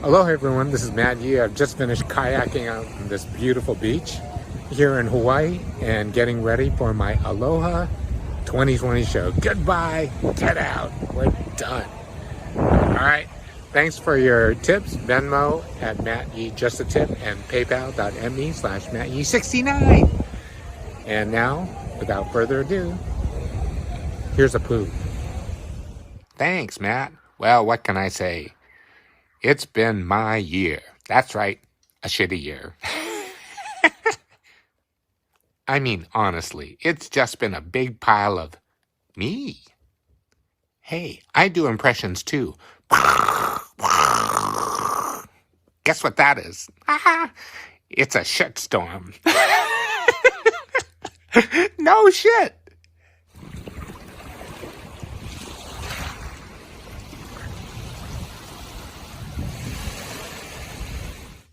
Aloha everyone, this is Matt Yee. I've just finished kayaking out on this beautiful beach here in Hawaii and getting ready for my Aloha 2020 show. Goodbye, get out, we're done. Alright, thanks for your tips. Venmo at mattyeejustthetip and paypal.me/mattye69. And now, without further ado, here's a poo. Thanks, Matt. Well, what can I say? It's been my year. That's right, a shitty year. I mean, honestly, it's just been a big pile of me. Hey, I do impressions too. Guess what that is? It's a shitstorm. No shit.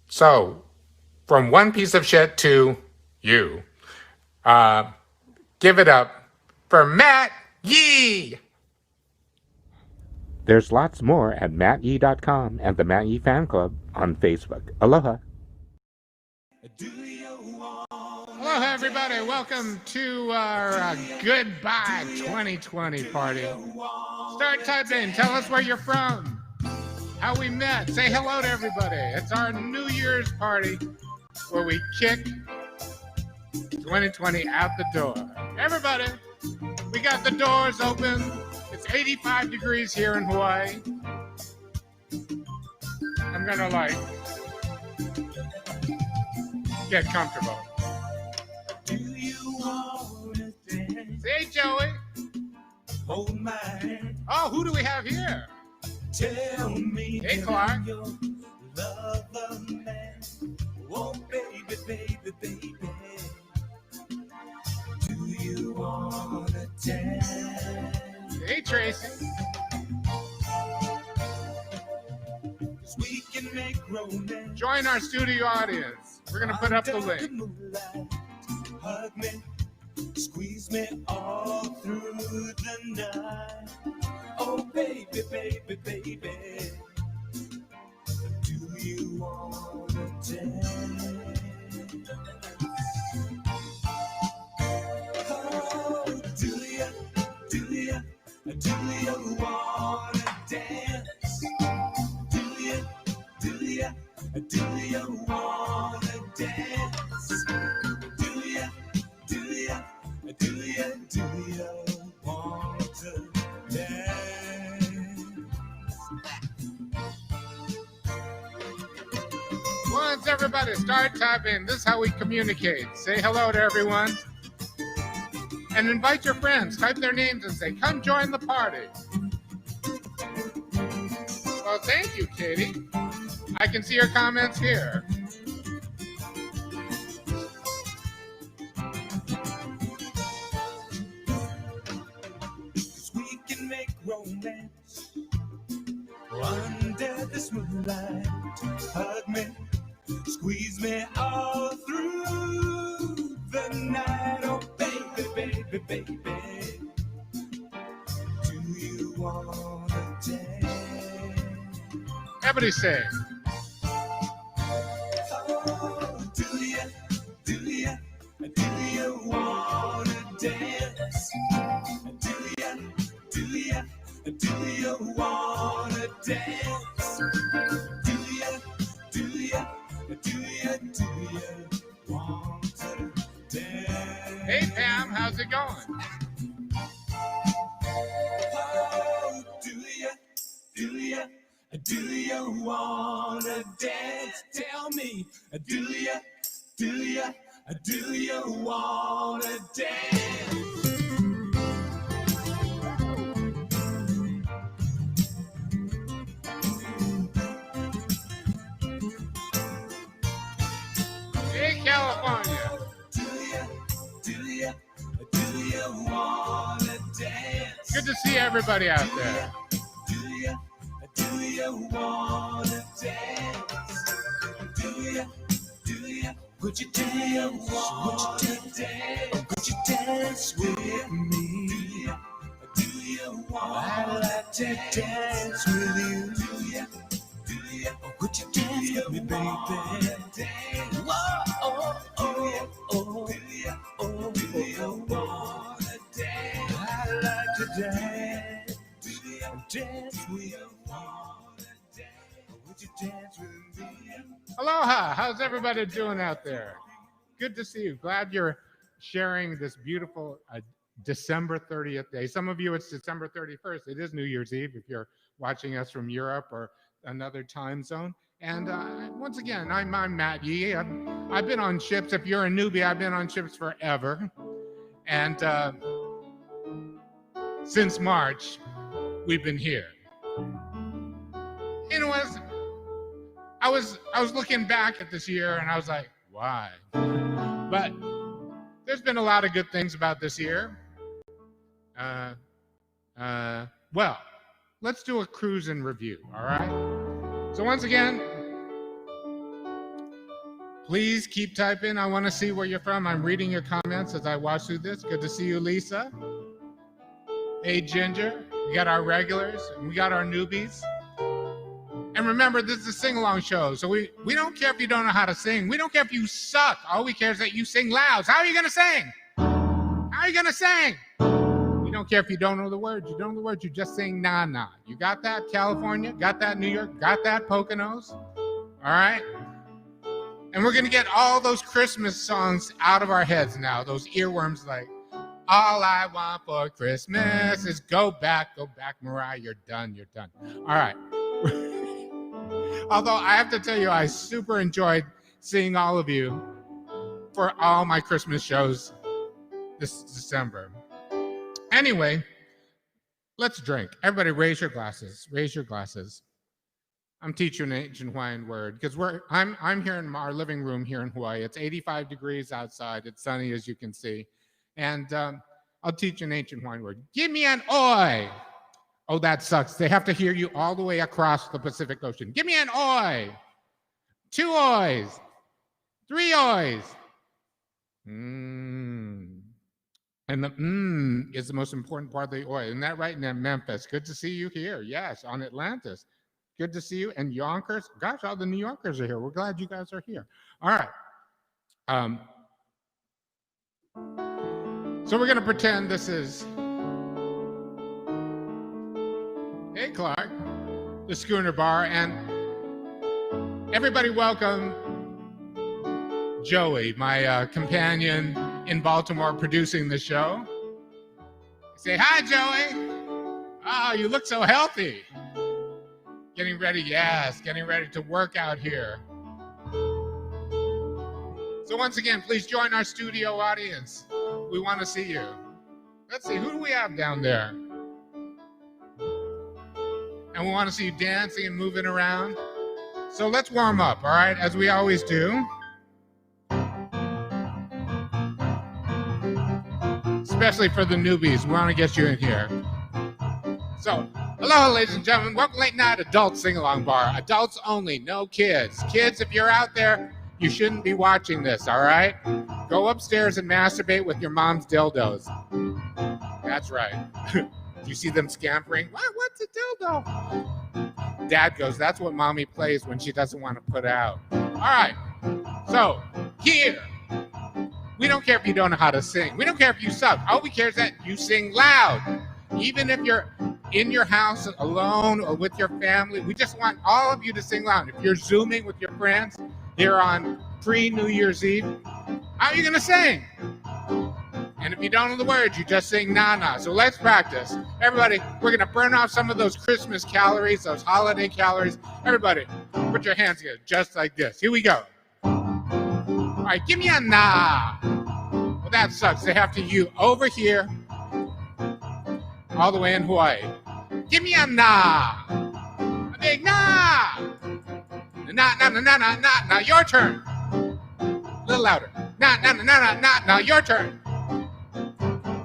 So, from one piece of shit to you. Give it up for Matt Yee! There's lots more at mattye.com and the Matt Yee Fan Club on Facebook. Aloha. Aloha, everybody. Welcome to our Goodbye 2020 party. Start typing. Tell us where you're from. How we met. Say hello to everybody. It's our New Year's party where we kick 2020 out the door. Everybody, we got the doors open. It's 85 degrees here in Hawaii. I'm gonna get comfortable. Do you wanna dance? Hey, Joey. Hold my hand. Oh, who do we have here? Tell me. Hey, Clark. Your lover man. Oh, baby, baby, baby. Do you wanna dance? Hey, Tracy. 'Cause we can make romance. Join our studio audience. We're gonna put up the Under link. moonlight. Hug me, squeeze me all through the night. Oh, baby, baby, baby. Do you wanna dance? Oh, do you wanna dance? Do you wanna dance? Do you want to dance? Once everybody start typing, this is how we communicate. Say hello to everyone. And invite your friends. Type their names and say, come join the party. Well, thank you, Katie. I can see your comments here. We can make romance under this moonlight. Hug me, squeeze me all through the night. Oh, baby, baby, baby. Do you wanna dance? Everybody say. Oh, do you wanna dance? Do you wanna dance? Do you want to dance? Hey, Pam, how's it going? Oh, do you wanna dance? Tell me, do you wanna dance? Hey, California. Do you wanna dance? Good to see everybody out there. Do you wanna dance? Do you would you dance? Would you dance with me? Do you want? I'd like to dance with you. Do you would you baby. Whoa, oh, oh, oh, oh, oh. I like to dance, dance with you. Would you dance with me? Aloha, how's everybody doing out there? Good to see you. Glad you're sharing this beautiful December 30th day. Some of you, it's December 31st. It is New Year's Eve if you're watching us from Europe or another time zone. And once again, I'm Matt Yee. I've been on ships. If you're a newbie, I've been on ships forever. And since March, we've been here. You know, I was looking back at this year and I was like, why? But there's been a lot of good things about this year. Well, let's do a cruise and review, all right? So once again, please keep typing. I want to see where you're from. I'm reading your comments as I watch through this. Good to see you, Lisa. Hey, Ginger. We got our regulars and we got our newbies. And remember, this is a sing-along show, so we don't care if you don't know how to sing. We don't care if you suck. All we care is that you sing loud. So how are you going to sing? How are you going to sing? We don't care if you don't know the words. You don't know the words. You just sing na-na. You got that, California? Got that, New York? Got that, Poconos? All right? And we're going to get all those Christmas songs out of our heads now, those earworms like, all I want for Christmas is go back, Mariah. You're done. All right. Although I have to tell you, I super enjoyed seeing all of you for all my Christmas shows this December. Anyway, let's drink. Everybody raise your glasses. Raise your glasses. I'm teaching an ancient Hawaiian word because I'm here in our living room here in Hawaii. It's 85 degrees outside. It's sunny, as you can see. And I'll teach an ancient Hawaiian word. Give me an oi. Oh, that sucks. They have to hear you all the way across the Pacific Ocean. Give me an oi. 2 ois. 3 ois. And the is the most important part of the oi. Isn't that right? In Memphis. Good to see you here. Yes, on Atlantis. Good to see you. And Yonkers. Gosh, all the New Yorkers are here. We're glad you guys are here. All right. So we're going to pretend this is... Hey, Clark, the Schooner Bar, and everybody welcome Joey, my companion in Baltimore producing the show. Say hi, Joey. Oh, you look so healthy. Getting ready to work out here. So once again, please join our studio audience. We want to see you. Let's see, who do we have down there? And we want to see you dancing and moving around. So let's warm up, all right, as we always do. Especially for the newbies, we want to get you in here. So, hello, ladies and gentlemen. Welcome to Late Night Adult Sing-Along Bar. Adults only, no kids. Kids, if you're out there, you shouldn't be watching this, all right? Go upstairs and masturbate with your mom's dildos. That's right. You see them scampering? What's a dildo? Dad goes, that's what mommy plays when she doesn't want to put out. All right. So, here. We don't care if you don't know how to sing. We don't care if you suck. All we care is that you sing loud. Even if you're in your house alone or with your family, we just want all of you to sing loud. If you're Zooming with your friends here on pre-New Year's Eve, how are you going to sing? And if you don't know the words, you just sing na-na. So let's practice. Everybody, we're going to burn off some of those Christmas calories, those holiday calories. Everybody, put your hands together just like this. Here we go. All right, give me a na. Well, that sucks. They have to you over here, all the way in Hawaii. Give me a na. A big na. Na, na, na, na, na, na. Now your turn. A little louder. Na, na, na, na, na, na. Now your turn.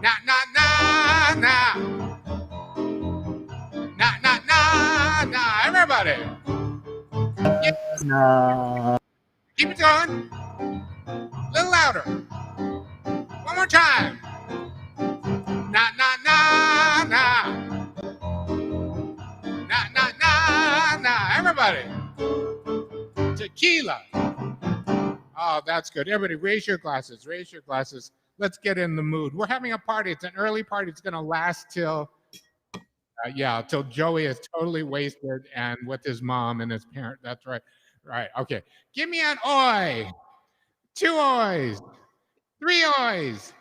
Na, na, na, na. Na, na, na, na. Everybody. Keep it going. A little louder. One more time. Na, na, na, na. Na, na, na, na. Everybody. tequila. Oh, that's good. Everybody, raise your glasses. Raise your glasses. Let's get in the mood. We're having a party. It's an early party. It's going to last till, till Joey is totally wasted and with his mom and his parent. That's right. Right. Okay. Give me an oi. 2 ois. 3 ois.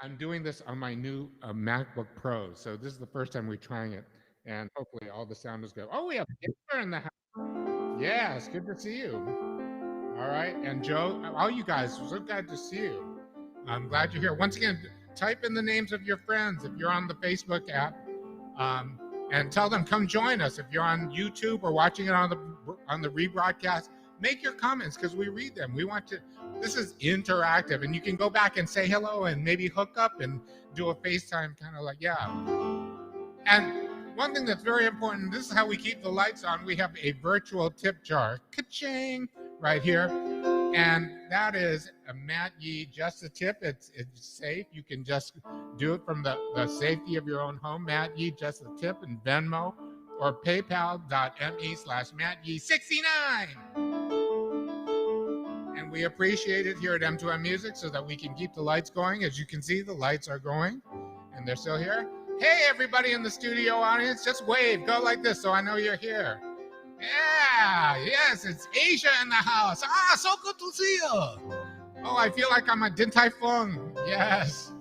I'm doing this on my new MacBook Pro. So this is the first time we're trying it. And hopefully all the sound is good. Oh, we have Jennifer in the house. Yes, good to see you. All right. And Joe, all you guys, so glad to see you. I'm glad you're here. Once again, type in the names of your friends if you're on the Facebook app. And tell them, come join us. If you're on YouTube or watching it on the rebroadcast, make your comments because we read them. We want to, this is interactive and you can go back and say hello and maybe hook up and do a FaceTime kind of like, yeah. And one thing that's very important, this is how we keep the lights on. We have a virtual tip jar, ka-ching, right here. And that is a Matt Yee Just a Tip. It's safe. You can just do it from the safety of your own home. Matt Yee Just a Tip and Venmo or paypal.me/MattYee69. And we appreciate it here at M2M Music so that we can keep the lights going. As you can see, the lights are going and they're still here. Hey, everybody in the studio audience, just wave. Go like this so I know you're here. Yeah, yes, it's Asia in the house. Ah, so good to see you. Oh, I feel like I'm a Din Tai Fung. Yes.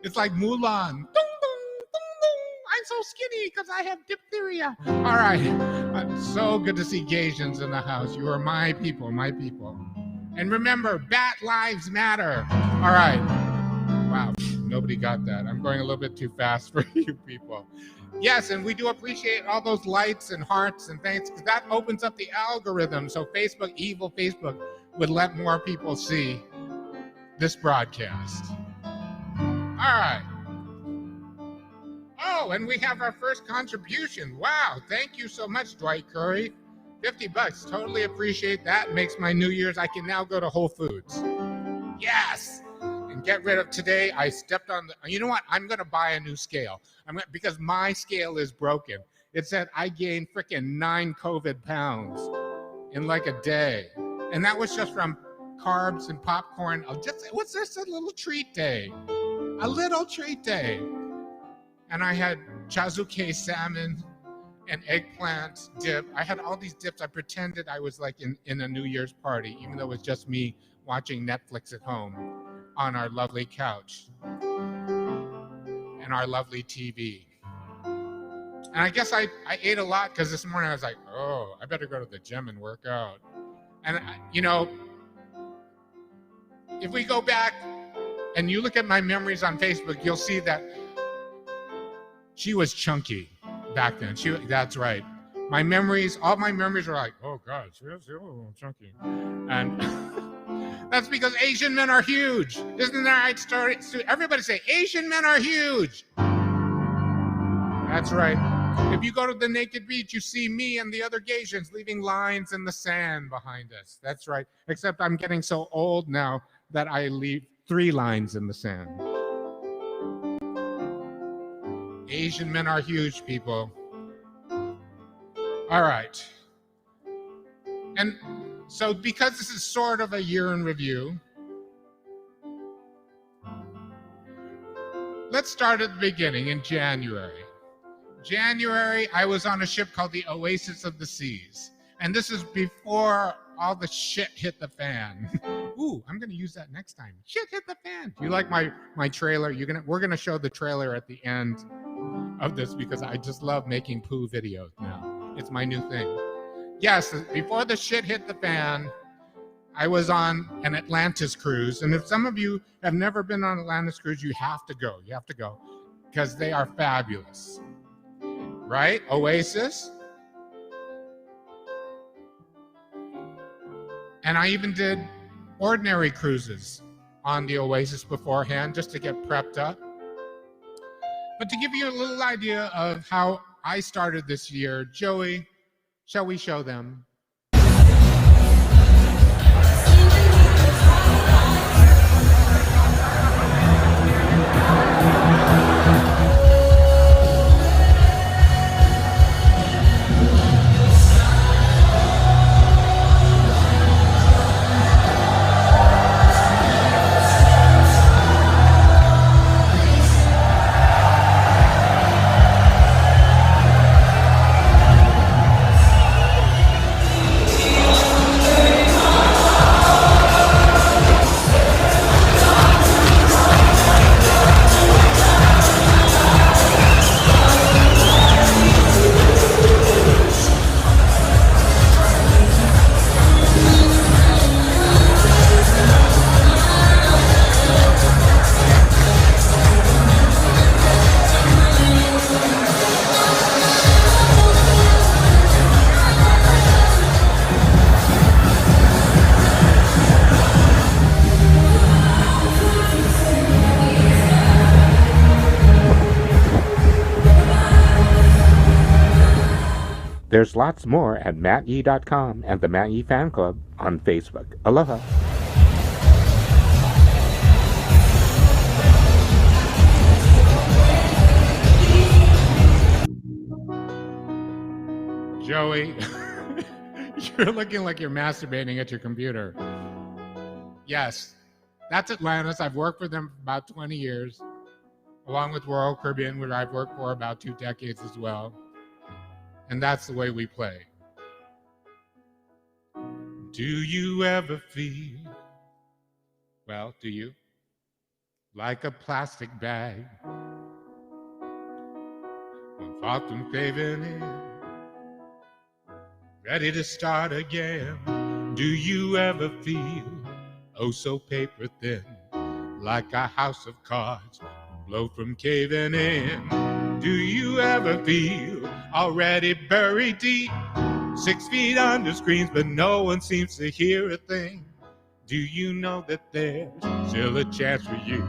It's like Mulan. Dong, dong, dong, dong. I'm so skinny because I have diphtheria. All right. So good to see Gaysians in the house. You are my people, my people. And remember, Bat Lives Matter. All right. Wow, nobody got that. I'm going a little bit too fast for you people. Yes, and we do appreciate all those likes and hearts and thanks because that opens up the algorithm. So Facebook, evil Facebook, would let more people see this broadcast. All right. Oh, and we have our first contribution. Wow, thank you so much, Dwight Curry. $50, totally appreciate that. Makes my New Year's. I can now go to Whole Foods. Yes. And get rid of today. I stepped on the, you know what? I'm going to buy a new scale. Because my scale is broken. It said I gained freaking 9 COVID pounds in like a day. And that was just from carbs and popcorn. What's this? A little treat day. A little treat day. And I had chazuke salmon and eggplant dip. I had all these dips. I pretended I was like in a New Year's party, even though it was just me watching Netflix at home on our lovely couch and our lovely TV. And I guess I ate a lot because this morning I was like, oh, I better go to the gym and work out. And, if we go back and you look at my memories on Facebook, you'll see that she was chunky back then. That's right. My memories, all my memories are like, oh God, she was a little chunky. And that's because Asian men are huge. Isn't that right, story? Everybody say, Asian men are huge. That's right. If you go to the naked beach, you see me and the other Gaysians leaving lines in the sand behind us. That's right. Except I'm getting so old now that I leave 3 lines in the sand. Asian men are huge, people. All right. And so because this is sort of a year in review, let's start at the beginning in January. January, I was on a ship called the Oasis of the Seas. And this is before all the shit hit the fan. Ooh, I'm going to use that next time. Shit hit the fan. Do you like my trailer? We're going to show the trailer at the end of this because I just love making poo videos now. It's my new thing. Yes, before the shit hit the fan, I was on an Atlantis cruise. And if some of you have never been on an Atlantis cruise, you have to go. You have to go because they are fabulous. Right? Oasis. And I even did ordinary cruises on the Oasis beforehand just to get prepped up. But to give you a little idea of how I started this year, Joey, shall we show them? There's lots more at mattye.com and the Matt Yee Fan Club on Facebook. Aloha. Joey, you're looking like you're masturbating at your computer. Yes, that's Atlantis. I've worked for them for about 20 years, along with Royal Caribbean, where I've worked for about 2 decades as well. And that's the way we play. Do you ever feel, well, do you? Like a plastic bag, one far from caving in, ready to start again? Do you ever feel, oh so paper thin, like a house of cards, blow from caving in? Do you ever feel already buried deep, 6 feet under screens, but no one seems to hear a thing? Do you know that there's still a chance for you?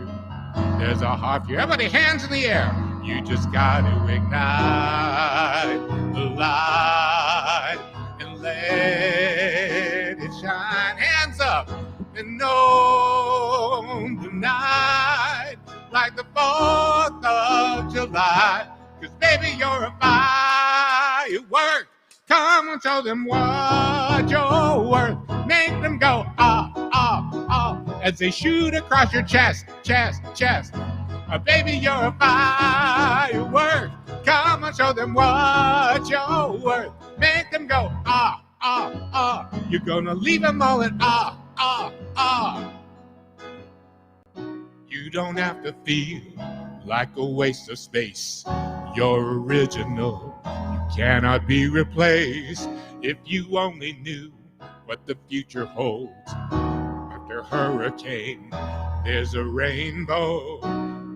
There's a heart for you. Everybody, hands in the air. You just got to ignite the light and let it shine. Hands up and know the night like the 4th of July. 'Cause baby, you're a firework. Come and show them what you're worth. Make them go, ah, ah, ah, as they shoot across your chest, chest, chest. Baby, you're a firework. Come and show them what you're worth. Make them go, ah, ah, ah. You're gonna leave them all in ah, ah, ah. You don't have to feel like a waste of space. You're original. Cannot be replaced. If you only knew what the future holds. After hurricane, there's a rainbow.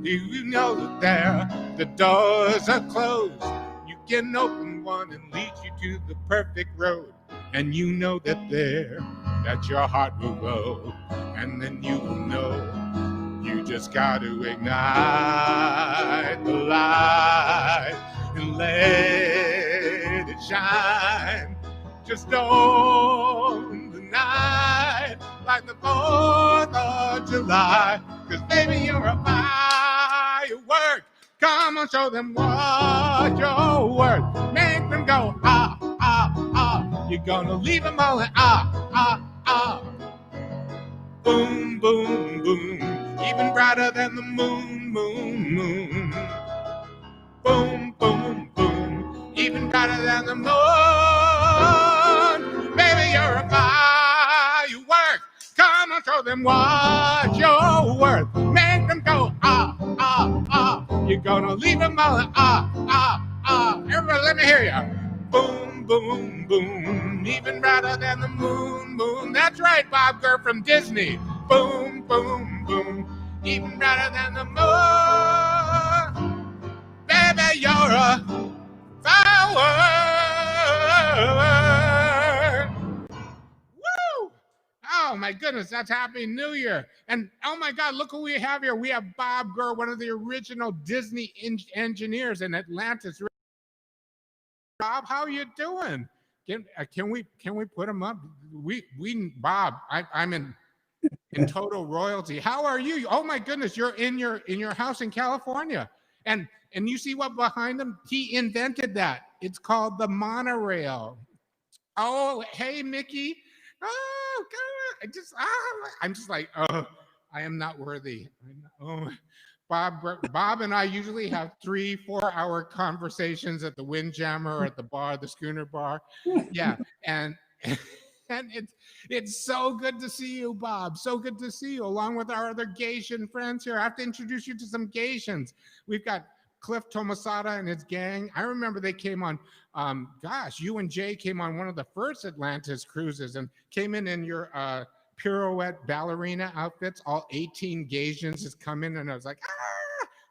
Do you know that there the doors are closed? You can open one and lead you to the perfect road. And you know that there, that your heart will grow. And then you will know you just got to ignite the light and let it shine. Just on the night like the 4th of July. 'Cause baby, you're a firework. Come on, show them what you're worth. Make them go, ah, ah, ah. You're gonna leave them all in ah, ah, ah. Boom, boom, boom. Even brighter than the moon, moon, moon. Boom, boom, boom, even brighter than the moon. Baby, you're a firework. Come and show them what you're worth. Make them go, ah, ah, ah. You're gonna leave them all in ah, ah, ah. Everybody, let me hear you. Boom, boom, boom, even brighter than the moon, moon. That's right, Bob Gurr from Disney. Boom, boom, boom, even brighter than the moon. Baby, you're a firework. Woo! Oh my goodness, that's Happy New Year. And oh my God, look who we have here. We have Bob Gurr, one of the original Disney engineers in Atlantis. Bob, how you doing? Can we put him up? Bob, I'm in total royalty. How are you? Oh my goodness, you're in your house in California. And you see what behind him? He invented that. It's called the monorail. Oh, hey, Mickey. Oh, God. I'm just like, oh, I am not worthy. Oh, Bob and I usually have 3-4 hour conversations at the Windjammer or at the bar, the Schooner Bar. Yeah. And it's so good to see you, Bob. So good to see you, along with our other Gaysian friends here. I have to introduce you to some Gaysians. We've got Cliff Tomasada and his gang. I remember they came on, you and Jay came on one of the first Atlantis cruises and came in your pirouette ballerina outfits. All 18 Gaysians has come in, and I was like,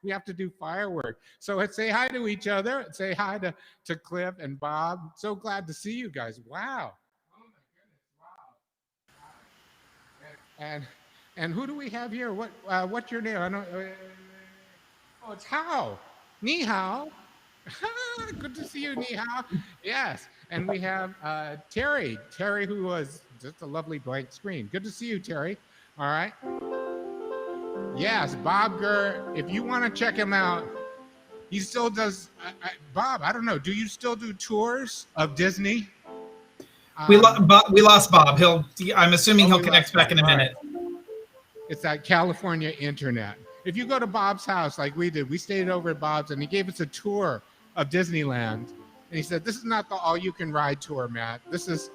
we have to do firework. So let's say hi to each other. Say hi to Cliff and Bob. So glad to see you guys. Wow. And who do we have here? What's your name? I don't. Oh, it's Hao. Ni hao. Good to see you, Ni Hao. Yes, and we have Terry. Terry, who was just a lovely blank screen. Good to see you, Terry. All right. Yes, Bob Gurr. If you want to check him out, he still does. Bob, I don't know. Do you still do tours of Disney? We lost Bob. I'm assuming he'll connect back in a minute. Right. It's that California internet. If you go to Bob's house like we did, we stayed over at Bob's and he gave us a tour of Disneyland. And he said, "This is not the all-you-can-ride tour, Matt. This is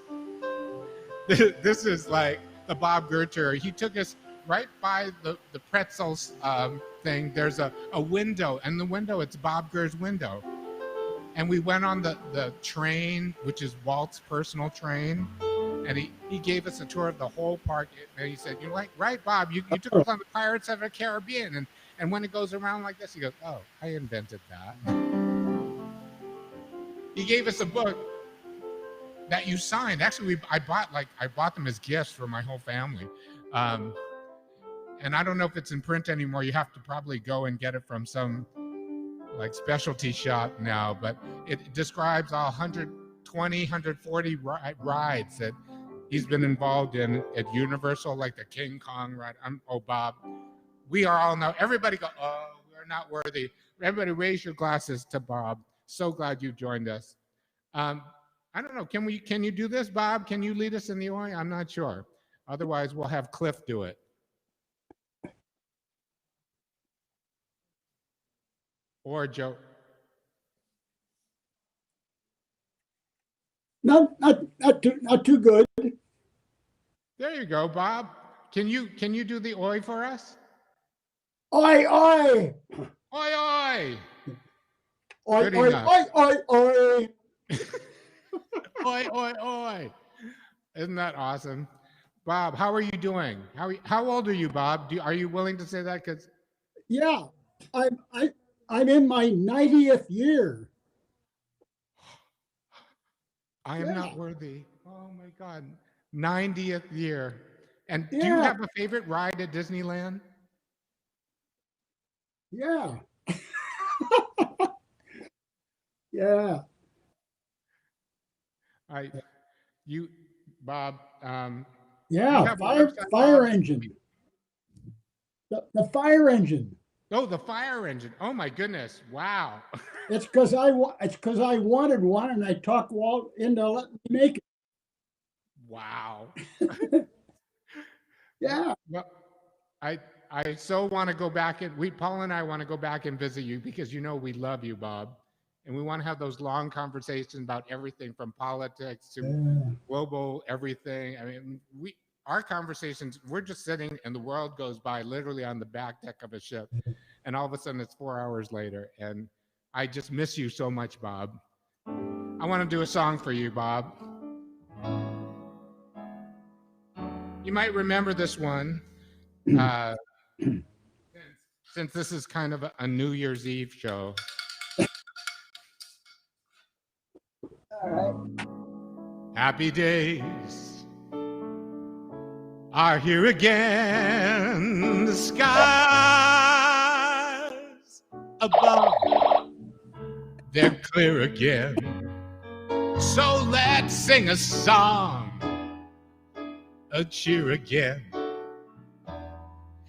like the Bob Gurr tour." He took us right by the pretzels thing. There's a window, and the window, it's Bob Gurr's window. And we went on the train, which is Walt's personal train. And he gave us a tour of the whole park. And he said, "You're like, right, Bob, you took us on the Pirates of the Caribbean. And when it goes around like this," he goes, "Oh, I invented that." He gave us a book that you signed. Actually, I bought them as gifts for my whole family. And I don't know if it's in print anymore. You have to probably go and get it from some like specialty shop now, but it describes all 120, 140 rides that he's been involved in at Universal, like the King Kong ride. Oh, Bob, we are all now. Everybody go, "Oh, we're not worthy." Everybody raise your glasses to Bob. So glad you joined us. I don't know. Can you do this, Bob? Can you lead us in the Oi? I'm not sure. Otherwise, we'll have Cliff do it. Or Joe. Not too good. There you go, Bob. Can you do the Oi for us? Oi, oi. Oi, oi. Oi, Good oi, enough. oi, oi, oi. Oi, oi, oi. Isn't that awesome? Bob, how are you doing? How old are you, Bob? Are you willing to say that? Because Yeah, I'm in my 90th year. I am not worthy. Oh my God. 90th year. And do you Yeah. have a favorite ride at Disneyland? Yeah. Yeah. Bob, you Yeah. have a Fire website, fire Bob? engine. The fire engine. Oh, the fire engine. Oh my goodness. Wow. It's because I wanted one, and I talked Walt into letting me make it. Wow. Yeah. Well, I so want to go back and Paul and I want to go back and visit you because we love you, Bob. And we want to have those long conversations about everything from politics to global everything. I mean, our conversations, we're just sitting and the world goes by literally on the back deck of a ship. And all of a sudden it's 4 hours later. And I just miss you so much, Bob. I want to do a song for you, Bob. You might remember this one. Since this is kind of a New Year's Eve show. All right. Happy days are here again. The skies above, they're clear again. So let's sing a song, a cheer again.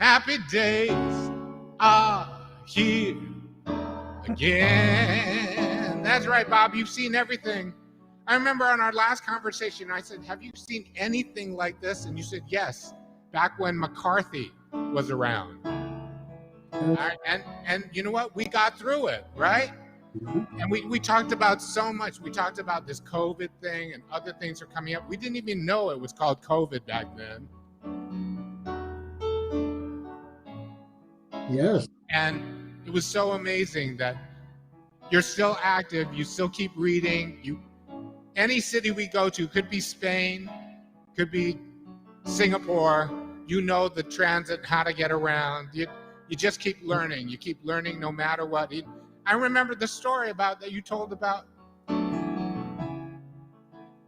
Happy days are here again. That's right, Bob. You've seen everything. I remember on our last conversation, I said, "Have you seen anything like this?" And you said, "Yes," back when McCarthy was around. And you know what? We got through it, right? And we talked about so much. We talked about this COVID thing and other things are coming up. We didn't even know it was called COVID back then. Yes. And it was so amazing that you're still active. You still keep reading. Any city we go to, could be Spain, could be Singapore. You know the transit, how to get around. You just keep learning. You keep learning no matter what. I remember the story that you told about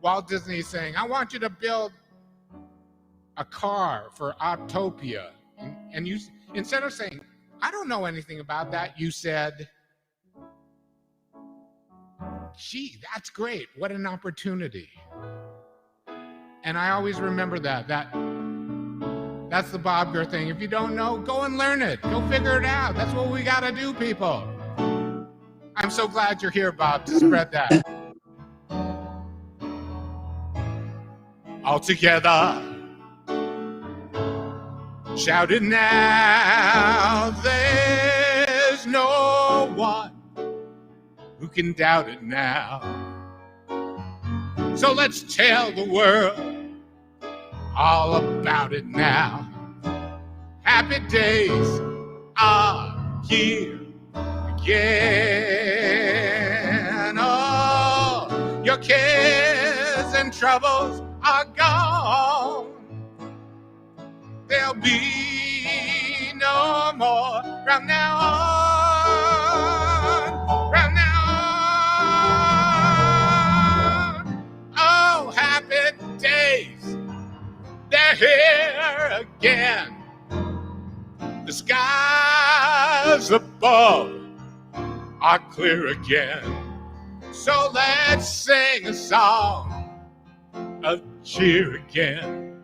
Walt Disney saying, "I want you to build a car for Autopia." And you, instead of saying, "I don't know anything about that," you said, gee, that's great. What an opportunity. And I always remember that's the Bob Gurr thing. If you don't know, go and learn it. Go figure it out. That's what we got to do, people. I'm so glad you're here, Bob, to spread that. All together, shout it now. There's no one who can doubt it now. So let's tell the world all about it now. Happy days are here again. Oh, your cares and troubles are gone. There'll be no more from now on. From now on. Oh, happy days, they're here again. The skies above are clear again. So let's sing a song of cheer again.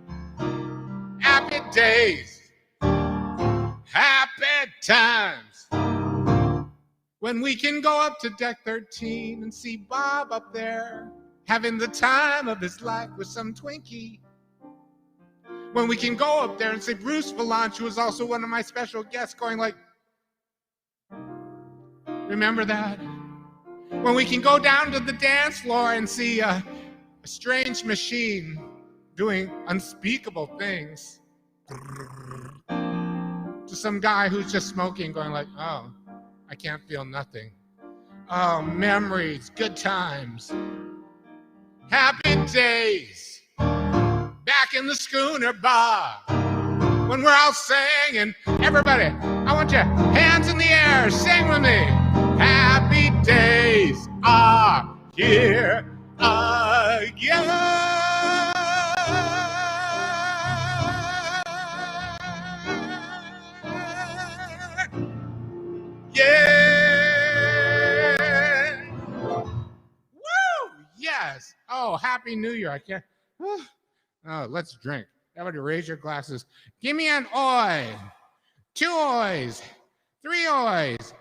Happy days, happy times, when we can go up to deck 13 and see Bob up there having the time of his life with some Twinkie. When we can go up there and see Bruce Valanche, who is also one of my special guests, going like, remember that? When we can go down to the dance floor and see a strange machine doing unspeakable things to some guy who's just smoking, going like, oh, I can't feel nothing. Oh, memories, good times, happy days. Back in the Schooner Bar, when we're all singing, everybody, I want your hands in the air, sing with me. Happy days are here again. Yeah. Woo! Yes. Oh, Happy New Year. I can't. Oh, let's drink. Everybody raise your glasses. Give me an oi. 2 ois. 3 ois.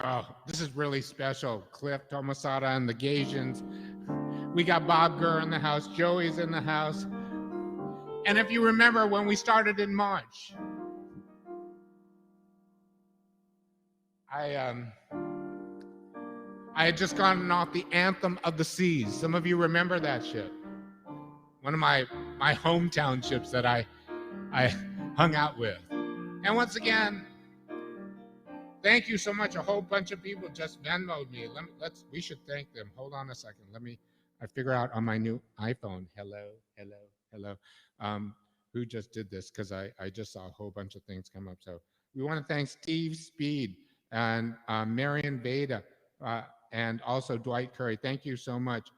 Oh, this is really special. Cliff, Tomasada, and the Gasians. We got Bob Gurr in the house. Joey's in the house. And if you remember when we started in March, I had just gotten off the Anthem of the Seas. Some of you remember that ship. One of my hometown ships that I hung out with. And once again, thank you so much. A whole bunch of people just Venmo'd me. We should thank them. Hold on a second. I figure out on my new iPhone. Hello. Who just did this? Because I just saw a whole bunch of things come up. So we want to thank Steve Speed and Marion Beda. And also Dwight Curry. Thank you so much.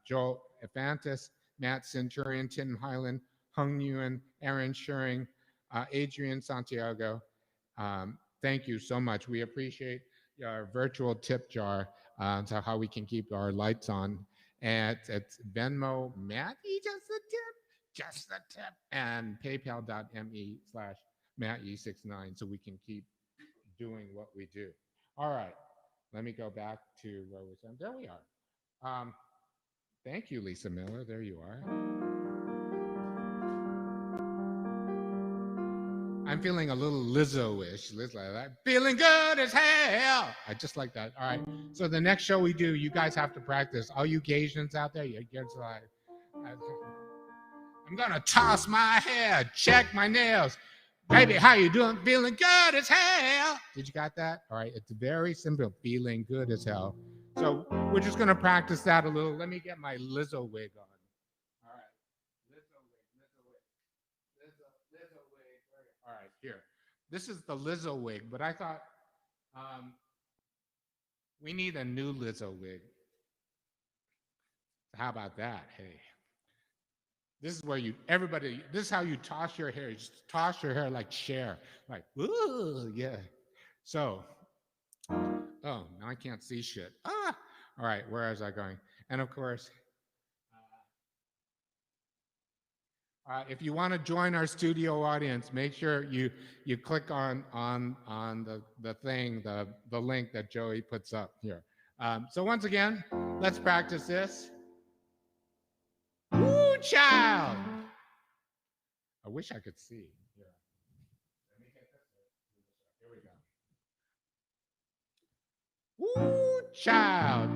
Joel Efantis, Matt Centurion, Tim Highland, Hung Nguyen, Aaron Schuring, Adrian Santiago. Thank you so much. We appreciate your virtual tip jar, so how we can keep our lights on. And it's Venmo, just the tip, and paypal.me/mattye69, so we can keep doing what we do. All right. Let me go back to where we said. There we are. Thank you, Lisa Miller. There you are. I'm feeling a little Lizzo-ish. Liz like that. Feeling good as hell. I just like that. All right. So the next show we do, you guys have to practice. All you Gasians out there, you're like, I'm gonna toss my hair, check my nails. Baby, how you doing? Feeling good as hell. Did you got that? All right, it's very simple. Feeling good as hell. So we're just gonna practice that a little. Let me get my Lizzo wig on. All right, Lizzo wig. All right, here. This is the Lizzo wig, but I thought we need a new Lizzo wig. How about that? Hey. This is where this is how you toss your hair. You just toss your hair like Cher. Like, ooh, yeah. So, Oh, now I can't see shit. Ah! All right, where was I going? And of course, if you want to join our studio audience, make sure you click on the thing, the link that Joey puts up here. So once again, let's practice this. Woo, child! I wish I could see. Here. Let me get this. Here we go. Woo, child!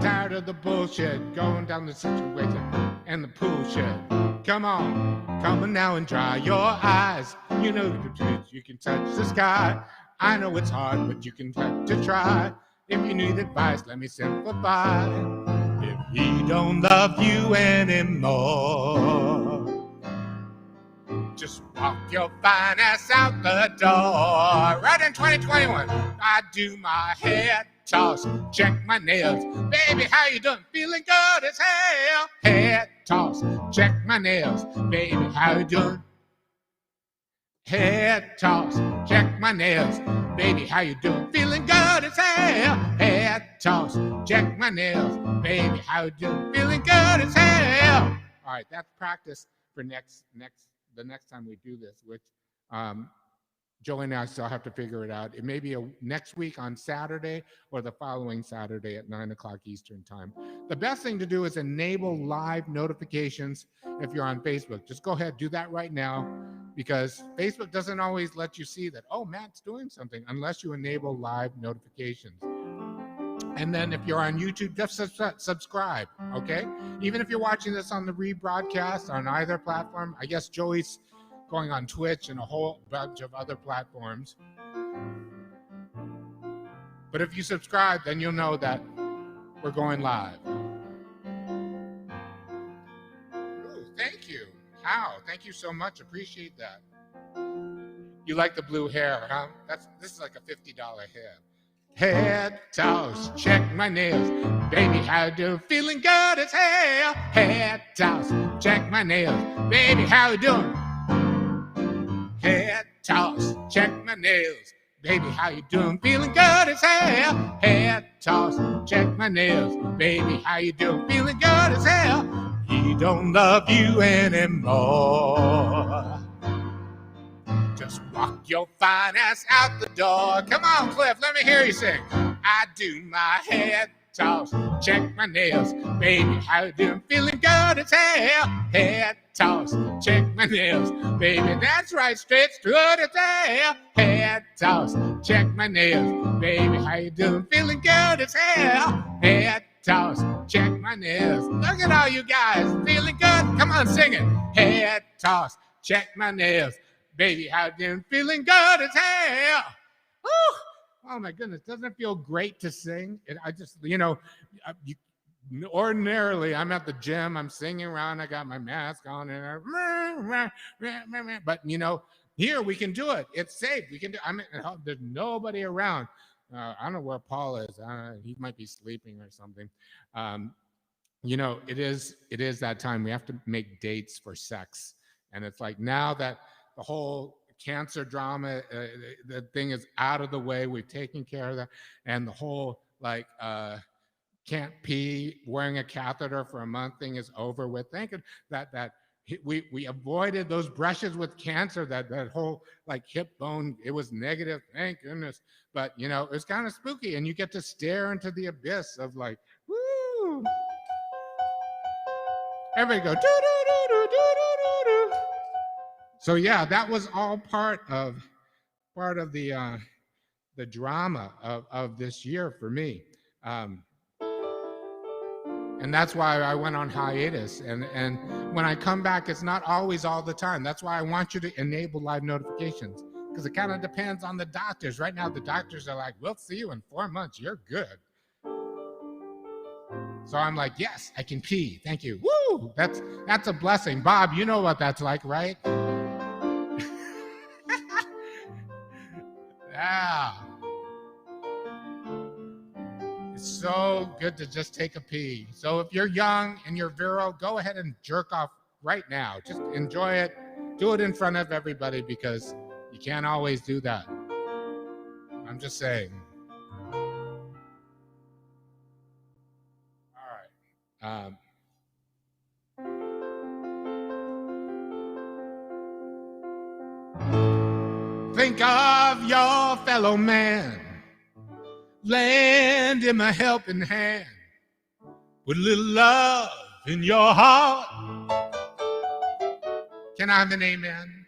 Tired of the bullshit, going down the situation and the pool shit. Come on now and dry your eyes. You know you can touch the sky. I know it's hard, but you can try. If you need advice, let me simplify. If he don't love you anymore, just walk your fine ass out the door. Right in 2021, I do my head toss, check my nails. Baby, how you doing? Feeling good as hell. Head toss, check my nails. Baby, how you doing? Head toss, check my nails. Baby, how you doing? Feeling good as hell. Head toss, check my nails. Baby, how you doing? Feeling good as hell. All right, that's practice for the next time we do this, which Joey and I still have to figure it out. It may be next week on Saturday or the following Saturday at 9 o'clock Eastern time. The best thing to do is enable live notifications if you're on Facebook. Just go ahead, do that right now, because Facebook doesn't always let you see that, oh, Matt's doing something, unless you enable live notifications. And then if you're on YouTube, just subscribe, okay? Even if you're watching this on the rebroadcast on either platform, I guess Joey's going on Twitch and a whole bunch of other platforms. But if you subscribe, then you'll know that we're going live. Ooh, thank you. How? Thank you so much. Appreciate that. You like the blue hair, huh? This is like a $50 hair. Head toss, check my nails. Baby, how you doing? Feeling good as hell. Head toss, check my nails. Baby, how you doing? Head toss, check my nails. Baby, how you doing? Feeling good as hell. Head toss, check my nails. Baby, how you doing? Feeling good as hell. He don't love you anymore. Just walk your fine ass out the door. Come on, Cliff, let me hear you sing. I do my head toss, check my nails. Baby, how you doing? Feeling good as hell. Head toss, check my nails. Baby, that's right, straight through as hell. Head toss, check my nails. Baby, how you doing? Feeling good as hell. Head toss, check my nails. Look at all you guys, feeling good? Come on, sing it. Head toss, check my nails. Baby, how you doing? Feeling good as hell. Woo! Oh my goodness, doesn't it feel great to sing? I just, ordinarily I'm at the gym, I'm singing around, I got my mask on, but here we can do it. It's safe. We can do. There's nobody around. I don't know where Paul is. He might be sleeping or something. It is that time. We have to make dates for sex, and it's like now that the whole cancer drama, the thing is out of the way. We've taken care of that, and the whole can't pee, wearing a catheter for a month thing is over with. Thinking that we avoided those brushes with cancer, that whole hip bone, it was negative. Thank goodness. But it was kind of spooky, and you get to stare into the abyss of woo. Everybody go do do do do do do do. So yeah, that was all part of the drama of this year for me, and that's why I went on hiatus. And when I come back, it's not always all the time. That's why I want you to enable live notifications, because it kind of depends on the doctors. Right now, the doctors are like, "We'll see you in 4 months. You're good." So I'm like, "Yes, I can pee. Thank you." Woo! That's a blessing, Bob. You know what that's like, right? Yeah. It's so good to just take a pee. So if you're young and you're virile, go ahead and jerk off right now. Just enjoy it. Do it in front of everybody, because you can't always do that. I'm just saying. Um, think of your fellow man. Lend him a helping hand. With a little love in your heart. Can I have an amen?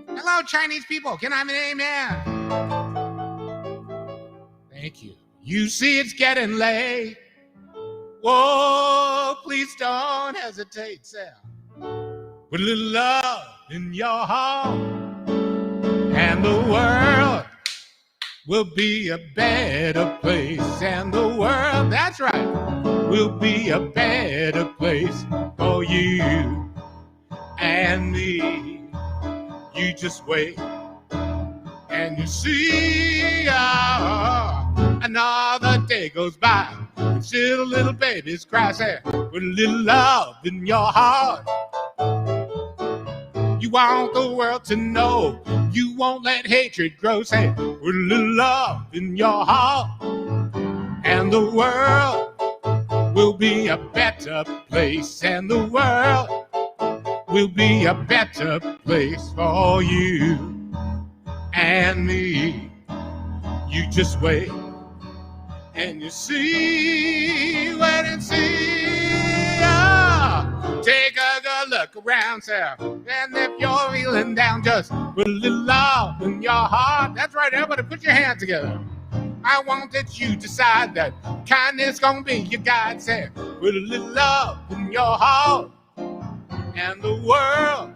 Hello, Chinese people. Can I have an amen? Thank you. You see it's getting late. Whoa, please don't hesitate, Sam. With a little love in your heart, and the world will be a better place. And the world, that's right, will be a better place for you and me. You just wait and you see another day goes by. And still little babies cry, say, with a little love in your heart. You want the world to know you won't let hatred grow. Say, with a little love in your heart, and the world will be a better place. And the world will be a better place for you and me. You just wait and you see, wait and see. Take a good look around, sir. And if you're feeling down, just put a little love in your heart. That's right, everybody, put your hands together. I want that you decide that kindness gonna be your guide. Say, put a little love in your heart, and the world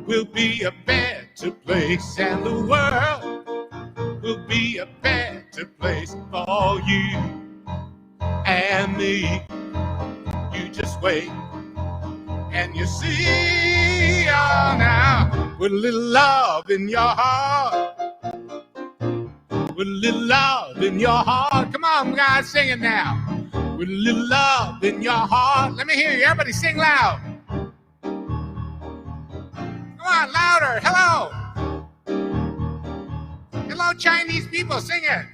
will be a better place. And the world will be a better place for you and me. You just wait and you see, oh, now, with a little love in your heart, with a little love in your heart. Come on, guys, sing it now. With a little love in your heart. Let me hear you. Everybody sing loud. Come on, louder. Hello. Hello, Chinese people. Sing it.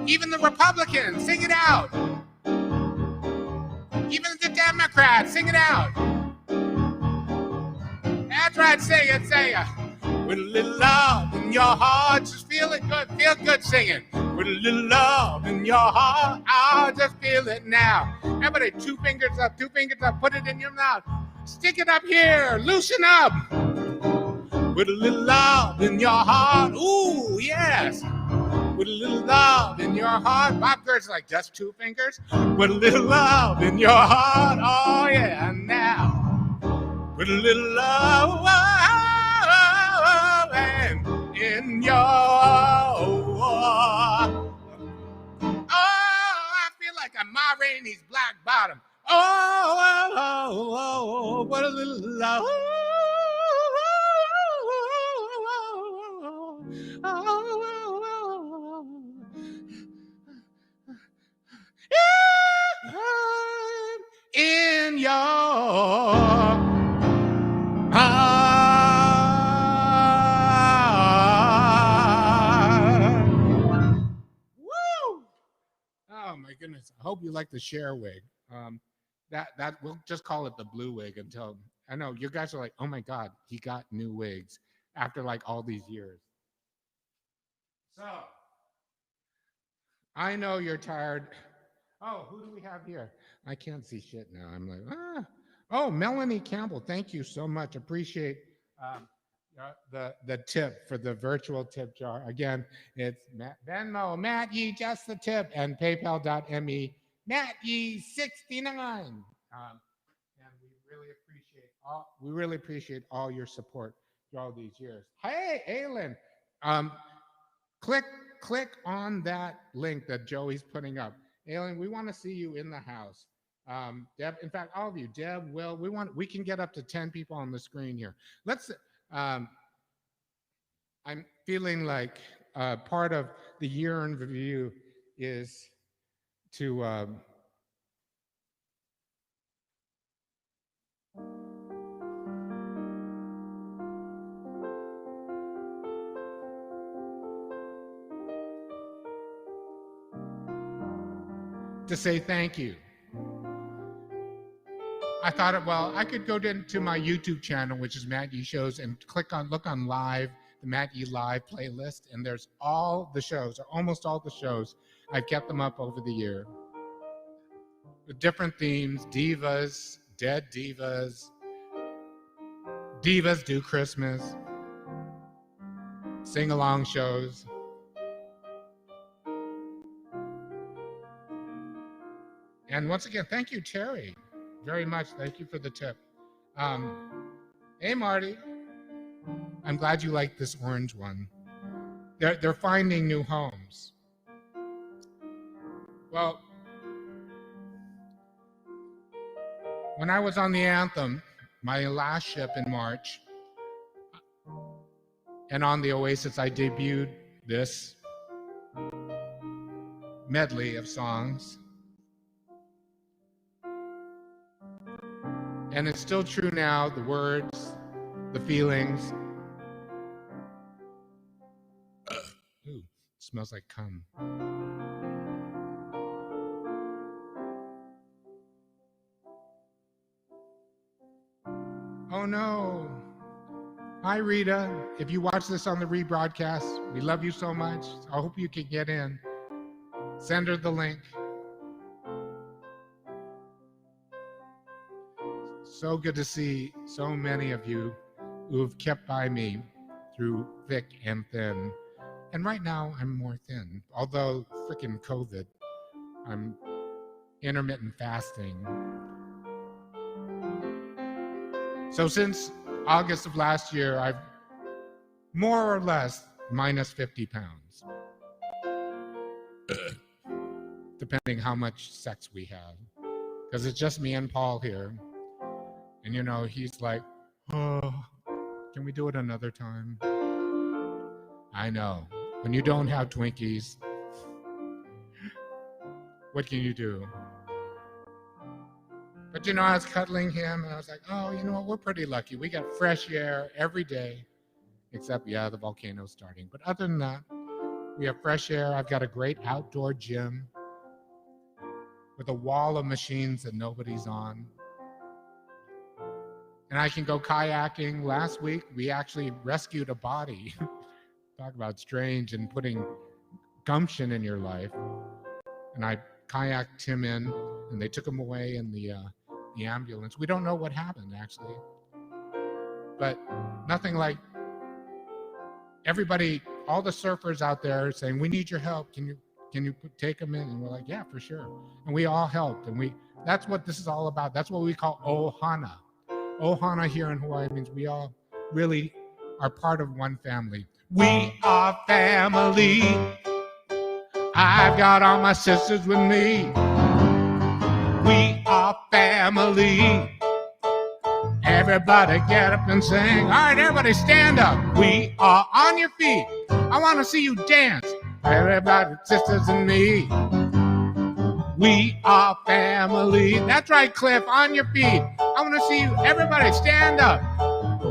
Even the Republicans, sing it out. Even the Democrats, sing it out. That's right, sing it, say it. With a little love in your heart, just feel it good, feel good singing. With a little love in your heart, I'll just feel it now. Everybody, two fingers up, put it in your mouth. Stick it up here, loosen up. With a little love in your heart, ooh, yes. With a little love in your heart. Bob Gert's like, just two fingers? With a little love in your heart, oh yeah, now. With a little love in your heart. Oh, I feel like a Ma Rainey's Black Bottom. Oh, what a little love. In your heart. Woo! Oh my goodness! I hope you like the share wig. That we'll just call it the blue wig until I know you guys are like, oh my god, he got new wigs after like all these years. So I know you're tired. Oh, who do we have here? I can't see shit now. I'm like, ah. Oh, Melanie Campbell. Thank you so much. Appreciate the tip for the virtual tip jar. Again, it's Venmo, mattyeejustthetip, and paypal.me, mattye69. And we really appreciate all your support through all these years. Hey, Aylin, click on that link that Joey's putting up. Aylin, we want to see you in the house. Deb, in fact, all of you, Deb, Will, we can get up to 10 people on the screen here. Let's. I'm feeling like part of the year in review is to. to say thank you. I thought, well, I could go to my YouTube channel, which is Matt Yee Shows, and look on live, the Matt Yee Live playlist, and there's all the shows, or almost all the shows. I've kept them up over the year with different themes: divas, dead divas, divas do Christmas, sing-along shows. And once again, thank you, Terry, very much. Thank you for the tip. Hey, Marty. I'm glad you like this orange one. They're finding new homes. Well, when I was on the Anthem, my last ship in March, and on the Oasis, I debuted this medley of songs. And it's still true now, the words, the feelings. Ooh, smells like cum. Oh no. Hi, Rita. If you watch this on the rebroadcast, we love you so much. I hope you can get in. Send her the link. So good to see so many of you who have kept by me through thick and thin. And right now, I'm more thin. Although freaking COVID, I'm intermittent fasting. So since August of last year, I've more or less minus 50 pounds. Depending how much sex we have. Because it's just me and Paul here. And you know, he's like, oh, can we do it another time? I know. When you don't have Twinkies, what can you do? But you know, I was cuddling him and I was like, oh, you know what? We're pretty lucky. We got fresh air every day, except, yeah, the volcano's starting. But other than that, we have fresh air. I've got a great outdoor gym with a wall of machines that nobody's on. And I can go kayaking. Last week, we actually rescued a body. Talk about strange and putting gumption in your life. And I kayaked him in, and they took him away in the ambulance. We don't know what happened, actually. But nothing like everybody, all the surfers out there saying, we need your help. Can you take him in? And we're like, yeah, for sure. And we all helped. And that's what this is all about. That's what we call ohana. Ohana here in Hawaii means we all really are part of one family. We are family. I've got all my sisters with me. We are family. Everybody get up and sing. All right, everybody stand up. We are on your feet. I want to see you dance. Everybody, sisters and me. We are family. That's right, Cliff, on your feet. I want to see you. Everybody stand up.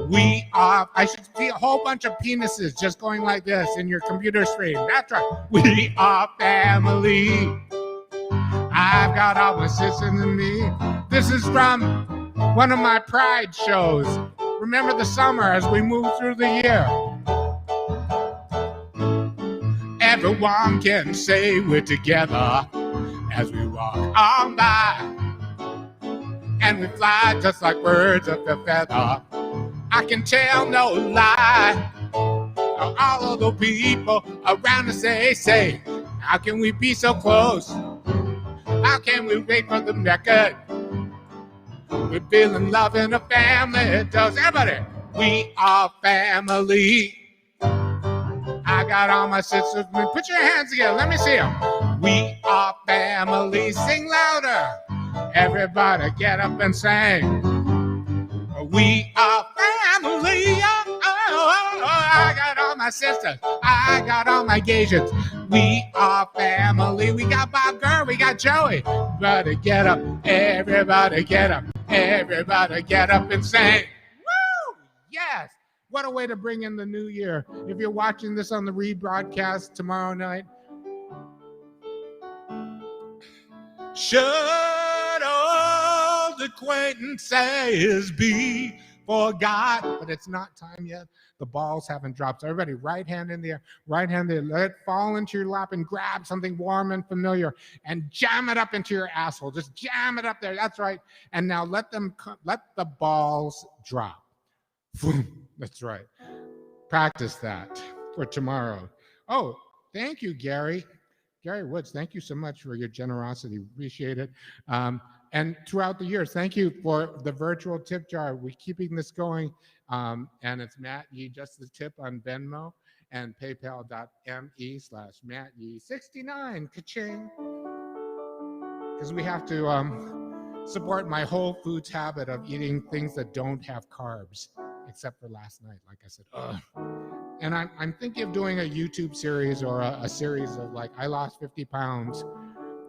We are, I should see a whole bunch of penises just going like this in your computer screen. That's right. We are family. I've got all my sisters and me. This is from one of my Pride shows. Remember the summer as we move through the year. Everyone can say we're together as we walk on by. And we fly just like birds of a feather. I can tell no lie. All of the people around us say, how can we be so close? How can we wait for the record? We're feeling love in a family. Does everybody? We are family. I got all my sisters. Put your hands together. Let me see them. We are family. Sing louder. Everybody get up and sing. We are family. I got all my sisters. I got all my Gaysians. We are family. We got Bob Gurr. We got Joey. Everybody get up. Everybody get up. Everybody get up and sing. Woo! Yes. What a way to bring in the new year. If you're watching this on the rebroadcast tomorrow night, Should old acquaintances be forgot? But it's not time yet. The balls haven't dropped. So everybody, right hand in the air, right hand there. Let it fall into your lap and grab something warm and familiar and jam it up into your asshole. Just jam it up there. That's right. And now let the balls drop. That's right. Practice that for tomorrow. Oh, thank you, Gary. Gary Woods, thank you so much for your generosity. Appreciate it. And throughout the years, thank you for the virtual tip jar. We're keeping this going. And it's mattyeejustthetip on Venmo and paypal.me/mattye69. Ka-ching. Because we have to support my whole foods habit of eating things that don't have carbs, except for last night, like I said. Ugh. And I'm thinking of doing a YouTube series or a series of like, I lost 50 pounds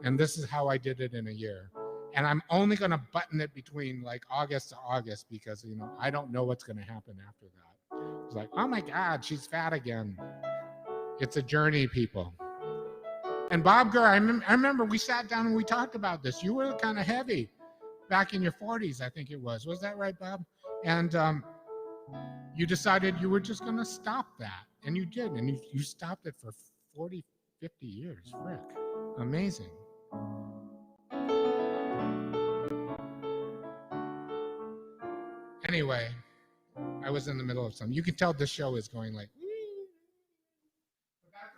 and this is how I did it in a year. And I'm only going to button it between like August to August because, you know, I don't know what's going to happen after that. It's like, oh my God, she's fat again. It's a journey, people. And Bob Gurr, I remember we sat down and we talked about this. You were kind of heavy back in your 40s, I think it was. Was that right, Bob? And you decided you were just going to stop that. And you did. And you stopped it for 40, 50 years. Frick. Amazing. Anyway, I was in the middle of something. You can tell this show is going like, but that's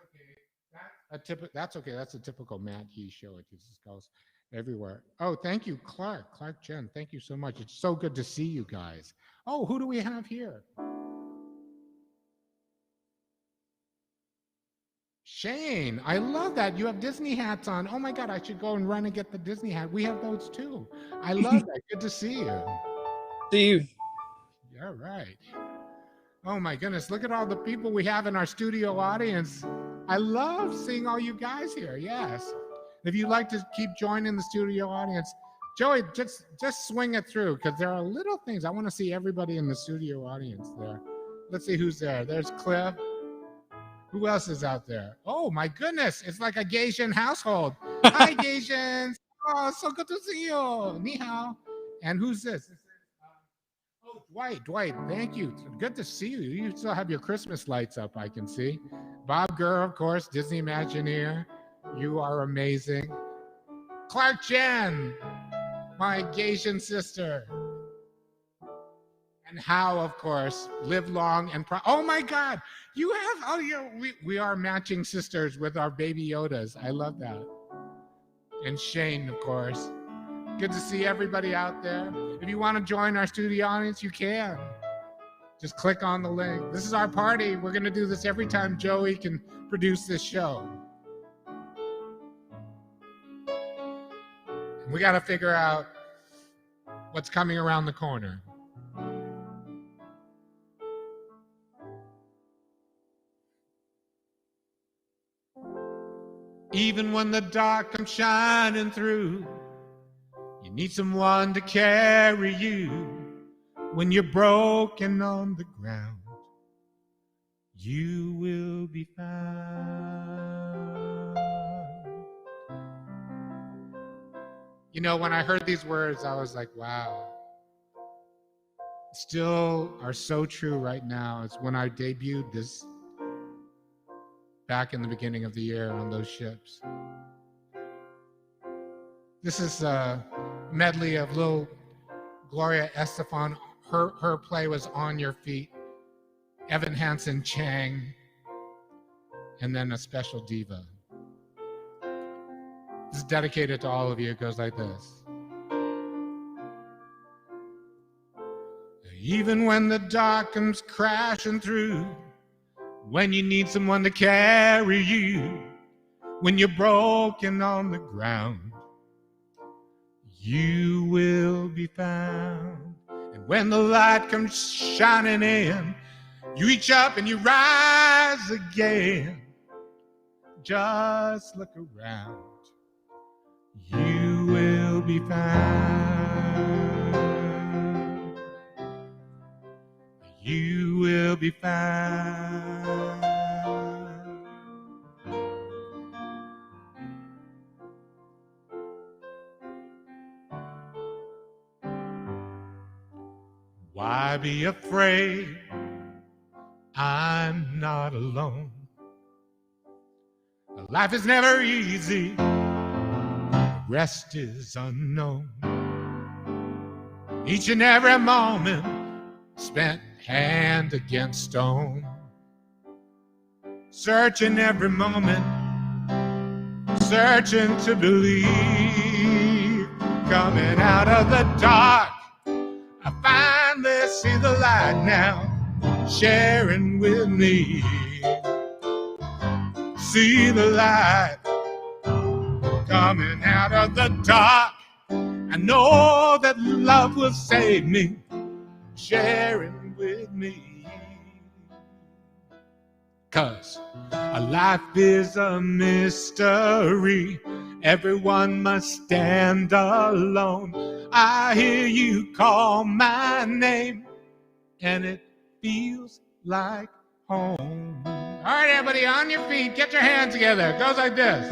okay. That's okay. That's a typical Matt Yee show. It just goes everywhere. Oh, thank you, Clark Jen. Thank you so much. It's so good to see you guys. Oh, who do we have here? Shane, I love that. You have Disney hats on. Oh my God, I should go and run and get the Disney hat. We have those too. I love that. Good to see you. See you. Yeah, right. Oh my goodness, look at all the people we have in our studio audience. I love seeing all you guys here. Yes. If you'd like to keep joining the studio audience, Joey, just swing it through because there are little things. I want to see everybody in the studio audience there. Let's see who's there. There's Cliff. Who else is out there? Oh my goodness, it's like a Gaysian household. Hi, Gaysians. Oh, so good to see you. Ni hao. And who's this? Oh, Dwight, thank you. Good to see you. You still have your Christmas lights up, I can see. Bob Gurr, of course, Disney Imagineer. You are amazing. Clark Jen, my Gaysian sister. And How, of course, live long and oh my God, you have, we are matching sisters with our baby Yodas. I love that. And Shane, of course. Good to see everybody out there. If you want to join our studio audience, you can. Just click on the link. This is our party. We're going to do this every time Joey can produce this show. We got to figure out what's coming around the corner. Even when the dark comes shining through, you need someone to carry you. When you're broken on the ground, you will be found. You know, when I heard these words, I was like, wow. Still are so true right now. It's when I debuted this back in the beginning of the year on those ships. This is a medley of little Gloria Estefan. Her play was On Your Feet. Evan Hansen Chang. And then a special diva. This is dedicated to all of you. It goes like this. Even when the dark comes crashing through, when you need someone to carry you, when you're broken on the ground, you will be found. And when the light comes shining in, you reach up and you rise again. Just look around. You will be found. You will be found. be afraid? I'm not alone. Life is never easy. Rest is unknown. Each and every moment spent hand against stone. Searching every moment, searching to believe. Coming out of the dark, I finally see the light now, sharing with me. See the light coming out of the dark. I know that love will save me, sharing with me. 'Cause a life is a mystery. Everyone must stand alone. I hear you call my name, and it feels like home. All right, everybody, on your feet, get your hands together. It goes like this.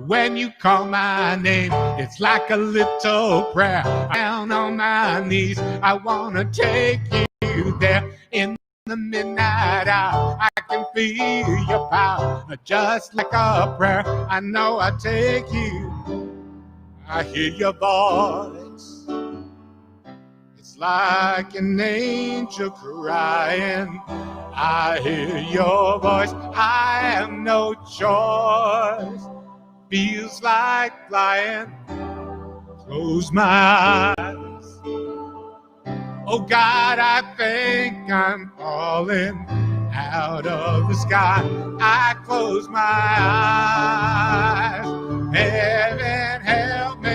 When you call my name, it's like a little prayer. Down on my knees, I want to take you there. In the midnight hour, I can feel your power, just like a prayer. I know I take you. I hear your voice. It's like an angel crying. I hear your voice. I have no choice. Feels like flying. Close my eyes. Oh God, I think I'm falling out of the sky. I close my eyes. Heaven help me.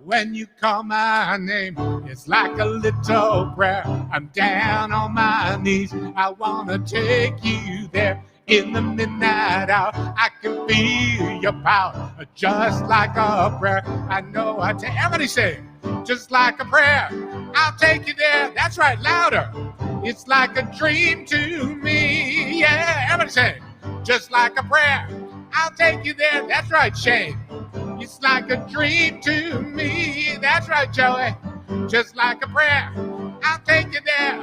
When you call my name, it's like a little prayer. I'm down on my knees. I want to take you there. In the midnight hour, I can feel your power, just like a prayer. I know I take. Everybody say, just like a prayer. I'll take you there. That's right, louder. It's like a dream to me. Yeah, everybody say, just like a prayer. I'll take you there. That's right, Shane. It's like a dream to me. That's right, Joey. Just like a prayer. I'll take you there.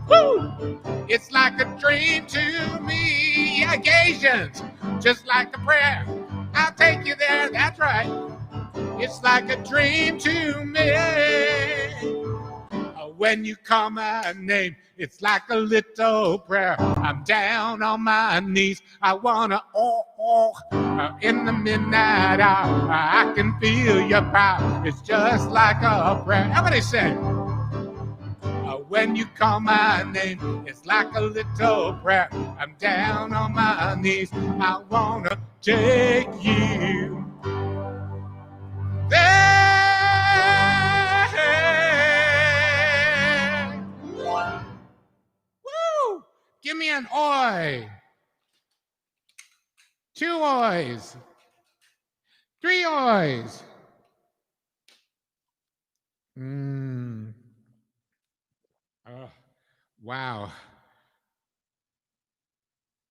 Woo! It's like a dream to me. Yeah, Asians. Just like a prayer. I'll take you there. That's right. It's like a dream to me. When you call my name, it's like a little prayer. I'm down on my knees. I wanna in the midnight hour. I can feel your power. It's just like a prayer. Everybody say, when you call my name, it's like a little prayer. I'm down on my knees. I wanna take you there. Woo! Give me an oi. 2 ois. 3 ois. Wow.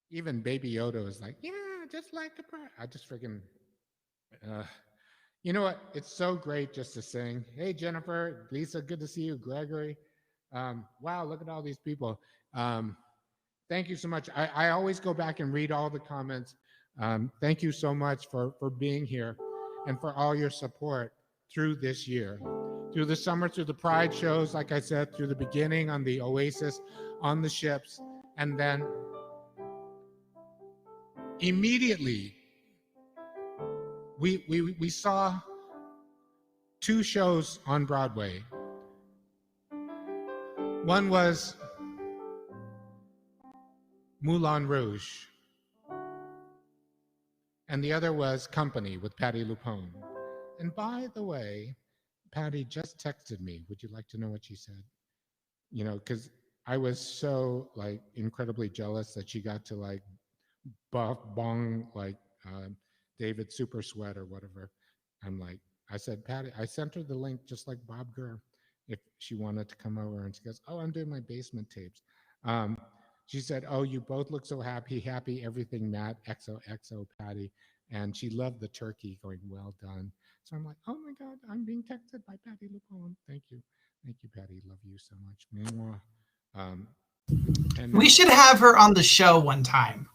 Even Baby Yoda is like, yeah, just like a prayer. I just freaking, you know what? It's so great just to sing. Hey, Jennifer, Lisa, good to see you. Gregory. Wow, look at all these people. Thank you so much. I always go back and read all the comments. Thank you so much for being here and for all your support through this year. Through the summer, through the Pride shows, like I said, through the beginning on the Oasis, on the ships, and then immediately we saw 2 shows on Broadway. One was Moulin Rouge, and the other was Company with Patti LuPone. And by the way, Patti just texted me. Would you like to know what she said? You know, because I was so like incredibly jealous that she got to like bong like David Super Sweat or whatever. I'm like, I said, Patti, I sent her the link just like Bob Gurr if she wanted to come over. And she goes, oh, I'm doing my basement tapes. She said, oh, you both look so happy, everything, Matt, XOXO, Patti. And she loved the turkey going, well done. So I'm like, oh my God, I'm being texted by Patti LuPone. Thank you. Thank you, Patty. Love you so much. Mwah. And We should have her on the show one time.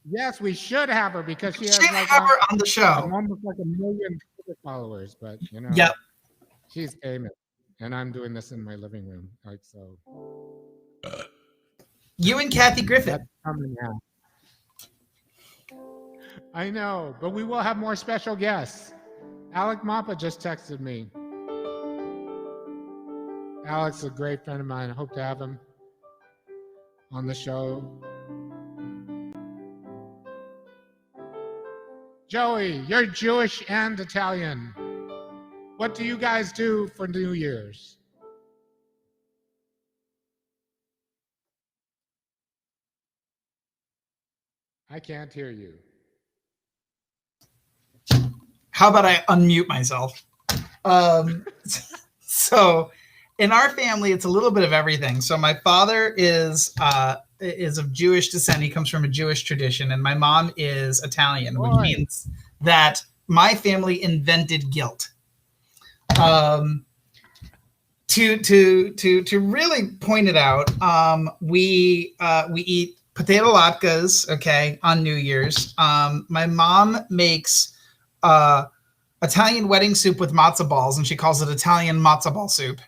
yes, we should have her because she has Should like have her on the show. almost like 1 million Twitter followers. But you know, Yep. she's famous, and I'm doing this in my living room. Like so, You and Kathy Griffin. that's coming out. I know, but we will have more special guests. Alec Mappa just texted me. Alex is a great friend of mine. I hope to have him on the show. Joey, you're Jewish and Italian. What do you guys do for New Year's? I can't hear you. How about I unmute myself? So in our family, it's a little bit of everything. So my father is of Jewish descent. He comes from a Jewish tradition, and my mom is Italian, which means that my family invented guilt. To really point it out, we eat potato latkes, okay, on New Year's. My mom makes Italian wedding soup with matzo balls, and she calls it Italian matzo ball soup.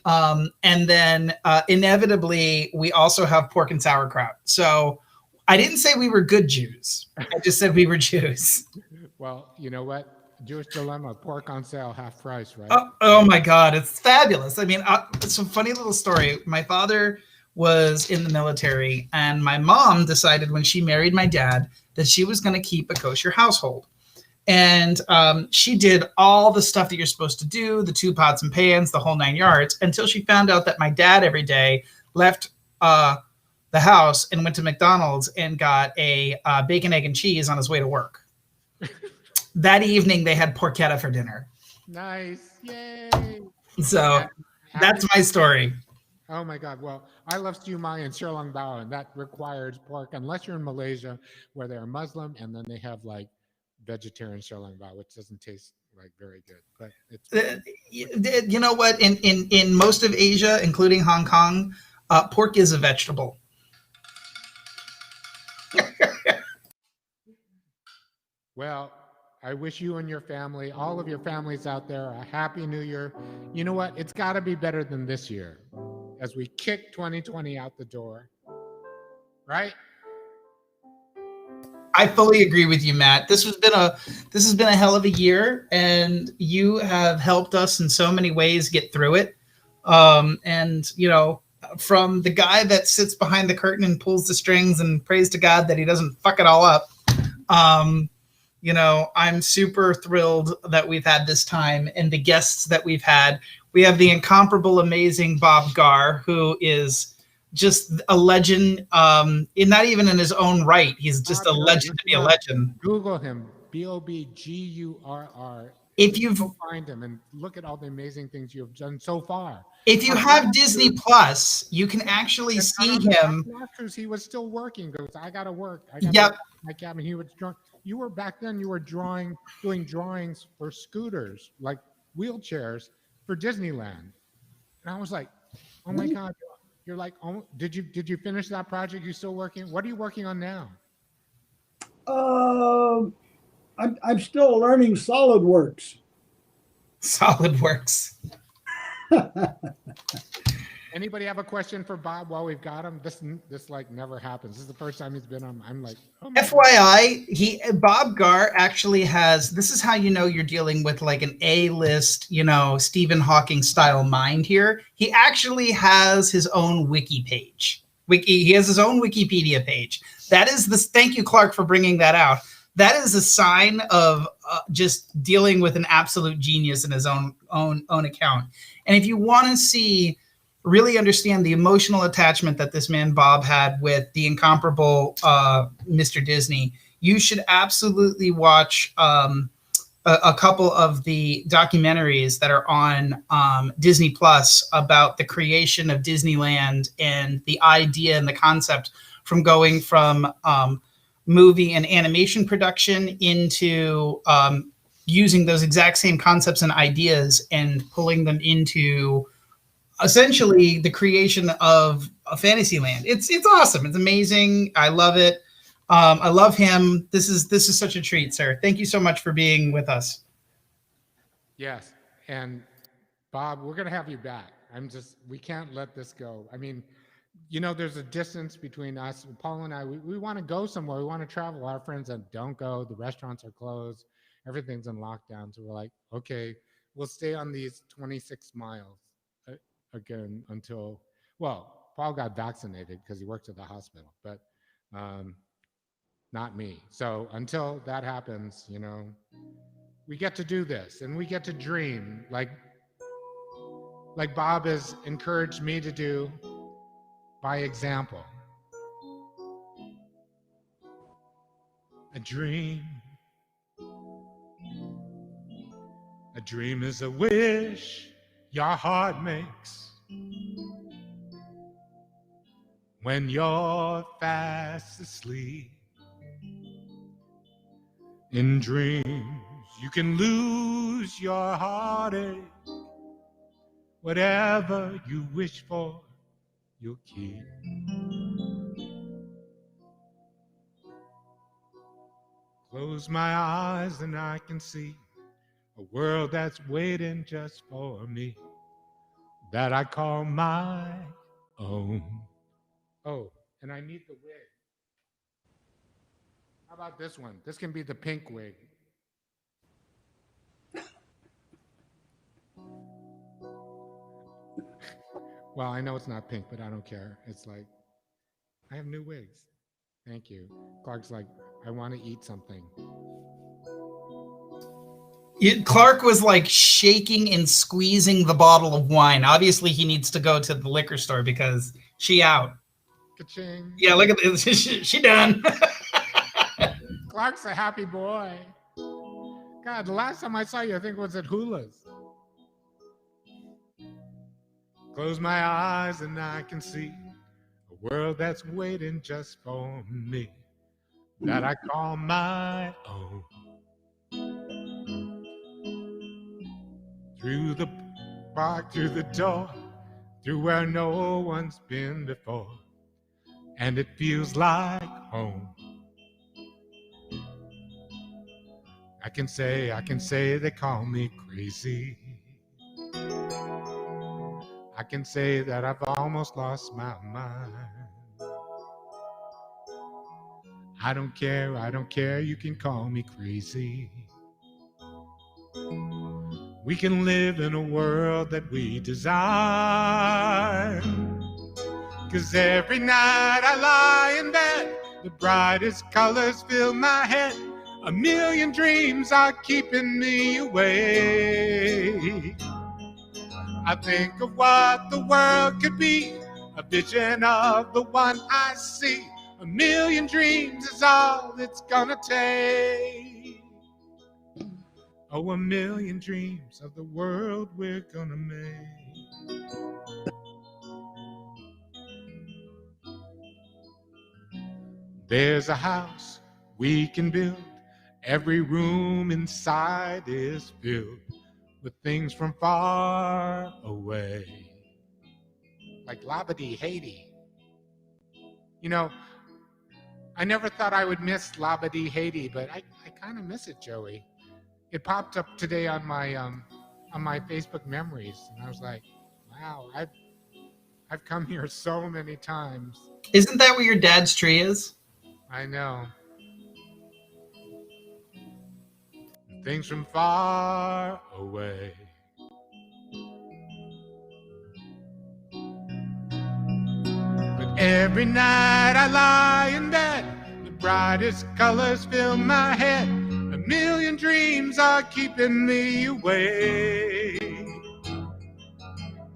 And then inevitably, we also have pork and sauerkraut. So I didn't say we were good Jews. I just said we were Jews. Well, you know what? Jewish dilemma, pork on sale, half price, right? Oh my God, it's fabulous. I mean, it's a funny little story. My father was in the military, and my mom decided when she married my dad that she was going to keep a kosher household. And she did all the stuff that you're supposed to do, the 2 pots and pans, the whole 9 yards, until she found out that my dad every day left the house and went to McDonald's and got a bacon, egg, and cheese on his way to work. That evening, they had porchetta for dinner. Nice. Yay. So that's my story. Oh my God. Well, I love stew mai and xiaolong bao, and that requires pork, unless you're in Malaysia where they're Muslim, and then they have like vegetarian xiaolong bao, which doesn't taste like very good. But it's you know what? In most of Asia, including Hong Kong, pork is a vegetable. Well, I wish you and your family, all of your families out there, a happy new year. You know what? It's got to be better than this year as we kick 2020 out the door, right? I fully agree with you, Matt. This has been a hell of a year, and you have helped us in so many ways get through it. And you know, from the guy that sits behind the curtain and pulls the strings and prays to God that he doesn't fuck it all up. You know, I'm super thrilled that we've had this time and the guests that we've had. We have the incomparable, amazing Bob Garr, who is just a legend, not even in his own right. He's just a legend to be a legend. Google him, Bobgurr. If you've find him and look at all the amazing things you have done so far. If you have Disney Plus, you can actually see him. He was still working. Goes, I gotta work. Yep. My cabin. He was drunk. You were back then. You were doing drawings for scooters, like wheelchairs for Disneyland. And I was like, oh my God. You're like, oh, did you finish that project? You still working? What are you working on now? I'm still learning SolidWorks. SolidWorks. Anybody have a question for Bob while we've got him? This like never happens. This is the first time he's been on. I'm like, oh my FYI, Bob Garr actually has. This is how you know you're dealing with like an A-list, you know, Stephen Hawking style mind here. He actually has his own wiki page. He has his own Wikipedia page. That is this. Thank you, Clark, for bringing that out. That is a sign of just dealing with an absolute genius in his own account. And if you want to really understand the emotional attachment that this man Bob had with the incomparable Mr. Disney, you should absolutely watch a couple of the documentaries that are on Disney Plus about the creation of Disneyland and the idea and the concept from going from movie and animation production into using those exact same concepts and ideas and pulling them into essentially the creation of a Fantasyland. It's awesome. It's amazing. I love it. I love him. This is such a treat, sir. Thank you so much for being with us. Yes, and Bob, we're gonna have you back. We can't let this go. I mean, there's a distance between us. Paul and I, we want to go somewhere. We want to travel. Our friends that don't go, the restaurants are closed, everything's in lockdown. So we're like, okay, we'll stay on these 26 miles again until, well, Paul got vaccinated because he works at the hospital, but not me. So until that happens, we get to do this and we get to dream like Bob has encouraged me to do by example. A dream is a wish your heart makes when you're fast asleep. In dreams you can lose your heartache. Whatever you wish for, you'll keep. Close my eyes and I can see a world that's waiting just for me, that I call my own. Oh, and I need the wig. How about this one? This can be the pink wig. Well, I know it's not pink, but I don't care. It's like, I have new wigs. Thank you. Clark's like, I want to eat something. Clark was like shaking and squeezing the bottle of wine. Obviously, he needs to go to the liquor store because she out. Ka-ching. Yeah, look at this. She done. Clark's a happy boy. God, the last time I saw you, I think it was at Hula's. Close my eyes and I can see a world that's waiting just for me, that I call my own. Through the park, through the door, through where no one's been before, and it feels like home. I can say they call me crazy. I can say that I've almost lost my mind. I don't care, you can call me crazy. We can live in a world that we design. 'Cause every night I lie in bed, the brightest colors fill my head. A million dreams are keeping me awake. I think of what the world could be, a vision of the one I see. A million dreams is all it's gonna take. Oh, a million dreams of the world we're gonna make. There's a house we can build. Every room inside is filled with things from far away. Like Labadee Haiti. I never thought I would miss Labadee Haiti, but I kind of miss it, Joey. It popped up today on my Facebook memories, and I was like, wow, I've come here so many times. Isn't that where your dad's tree is? I know. Things from far away. But every night I lie in bed, the brightest colors fill my head. A million dreams are keeping me awake.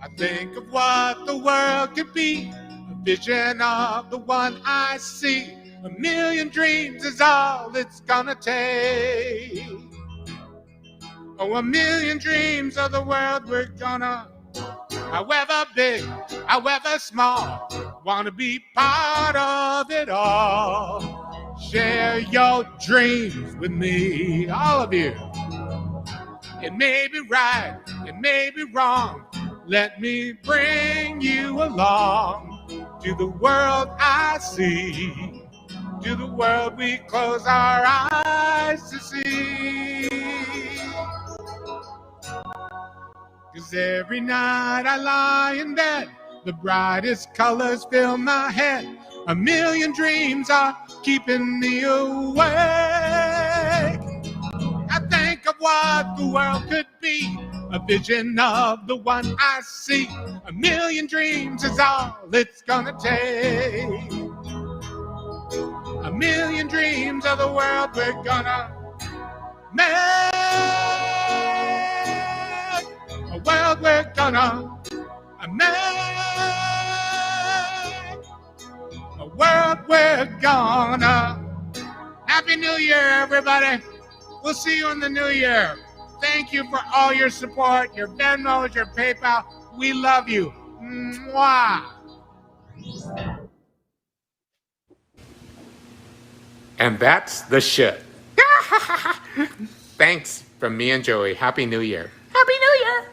I think of what the world could be, a vision of the one I see. A million dreams is all it's gonna take. Oh, a million dreams of the world we're gonna, however big, however small, wanna be part of it all. Share your dreams with me, all of you. It may be right, it may be wrong, Let me bring you along to the world I see, to the world we close our eyes to see. 'Cause every night I lie in bed, the brightest colors fill my head. A million dreams are keeping me awake. I think of what the world could be, a vision of the one I see. A million dreams is all it's gonna take. A million dreams of the world we're gonna make. A world we're gonna make. A world we're gonna. Happy New Year, everybody. We'll see you in the new year. Thank you for all your support, your Venmos, your PayPal. We love you. Mwah. And that's the shit. Thanks from me and Joey. Happy New Year. Happy New Year.